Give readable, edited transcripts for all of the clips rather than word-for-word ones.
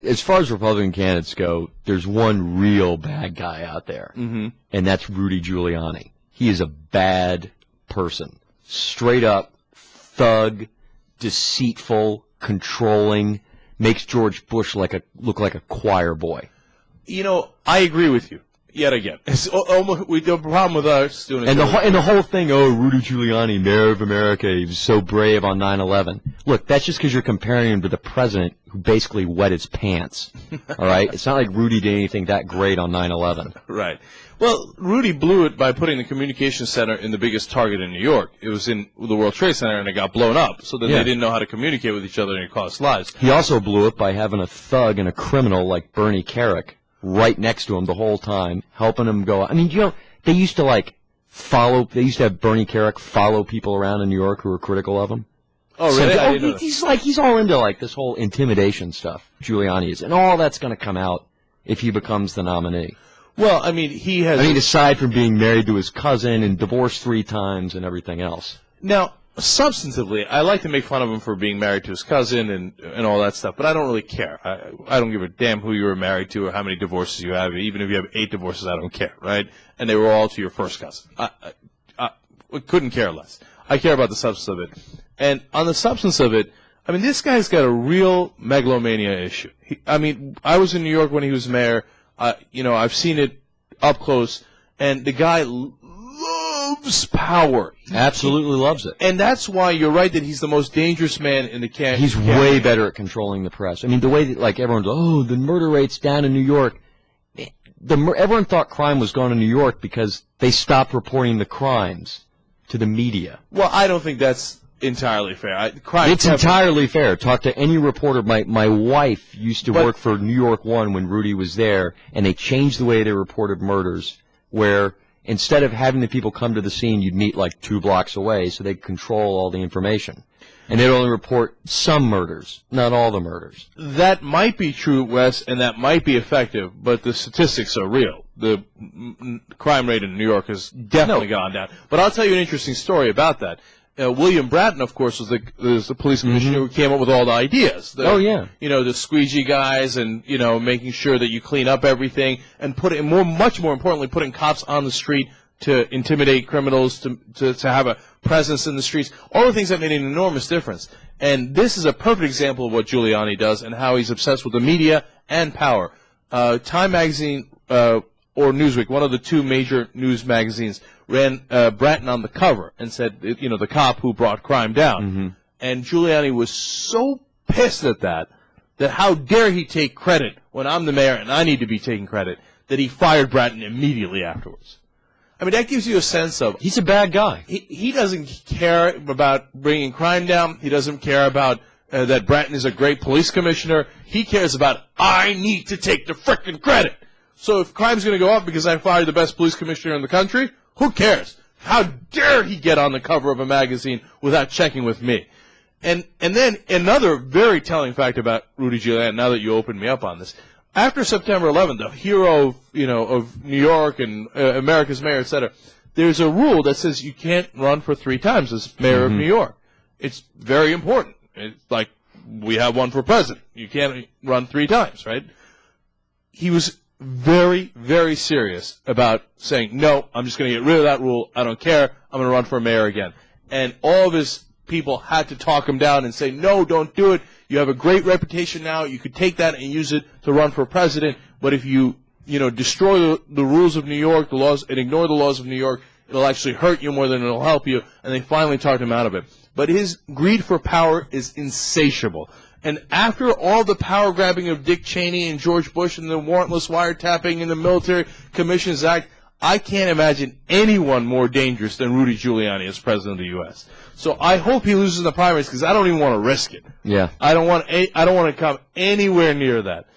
as far as Republican candidates go, there's one real bad guy out there, and that's Rudy Giuliani. He is a bad person. Straight up thug, deceitful, controlling, makes George Bush look like a choir boy. You know, I agree with you. Yet again, it's almost the problem with us doing it. And the whole thing, Rudy Giuliani, mayor of America, he was so brave on 9/11. Look, that's just because you're comparing him to the president who basically wet his pants. All right, it's not like Rudy did anything that great on 9/11. Right. Well, Rudy blew it by putting the communication center in the biggest target in New York. It was in the World Trade Center, and it got blown up. So then they didn't know how to communicate with each other, and it cost lives. He also blew it by having a thug and a criminal like Bernie Kerik right next to him the whole time, helping him go. I mean, they used to they used to have Bernie Kerik follow people around in New York who were critical of him. Oh, really? He's all into this whole intimidation stuff, Giuliani is. And all that's going to come out if he becomes the nominee. Well, I mean, aside from being married to his cousin and divorced 3 times and everything else. Now, substantively, I like to make fun of him for being married to his cousin and all that stuff, but I don't really care. I don't give a damn who you were married to or how many divorces you have. Even if you have 8 divorces, I don't care, right? And they were all to your first cousin. I couldn't care less. I care about the substance of it. And on the substance of it, I mean, this guy's got a real megalomania issue. I was in New York when he was mayor. I've seen it up close, and the guy loves power. Absolutely loves it. And that's why you're right that he's the most dangerous man in the campaign. He's way better at controlling the press. I mean, the way that everyone's, the murder rate's down in New York. Everyone thought crime was gone in New York because they stopped reporting the crimes to the media. Well, I don't think that's entirely fair. It's entirely fair. Talk to any reporter. My wife used to work for New York One when Rudy was there, and they changed the way they reported murders, where instead of having the people come to the scene, you'd meet 2 blocks away so they could control all the information. And they'd only report some murders, not all the murders. That might be true, Wes, and that might be effective, but the statistics are real. The crime rate in New York has definitely gone down. But I'll tell you an interesting story about that. William Bratton, of course, was the police commissioner who came up with all the ideas. The squeegee guys and, making sure that you clean up everything and much more importantly, putting cops on the street to intimidate criminals, to have a presence in the streets. All the things that made an enormous difference. And this is a perfect example of what Giuliani does and how he's obsessed with the media and power. Time magazine or Newsweek, one of the 2 major news magazines, ran Bratton on the cover and said, the cop who brought crime down. And Giuliani was so pissed at that how dare he take credit when I'm the mayor and I need to be taking credit, that he fired Bratton immediately afterwards. I mean, that gives you a sense of... He's a bad guy. He doesn't care about bringing crime down. He doesn't care about that Bratton is a great police commissioner. He cares about, I need to take the frickin' credit. So if crime's going to go up because I fired the best police commissioner in the country, who cares? How dare he get on the cover of a magazine without checking with me? And then another very telling fact about Rudy Giuliani, now that you opened me up on this, after September 11th, the hero of New York and America's mayor, etc., there's a rule that says you can't run for 3 times as mayor of New York. It's very important. It's like we have one for president. You can't run 3 times, right? He was very, very serious about saying, no, I'm just going to get rid of that rule. I don't care. I'm going to run for mayor again. And all of his people had to talk him down and say, no, don't do it. You have a great reputation now. You could take that and use it to run for president. But if you destroy the rules of New York, the laws, and ignore the laws of New York, it'll actually hurt you more than it'll help you. And they finally talked him out of it. But his greed for power is insatiable. And after all the power grabbing of Dick Cheney and George Bush and the warrantless wiretapping and the Military Commissions Act, I can't imagine anyone more dangerous than Rudy Giuliani as president of the U.S. So I hope he loses in the primaries because I don't even want to risk it. Yeah. I don't want to come anywhere near that.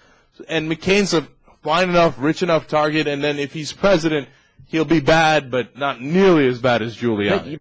And McCain's a fine enough, rich enough target, and then if he's president, he'll be bad, but not nearly as bad as Giuliani.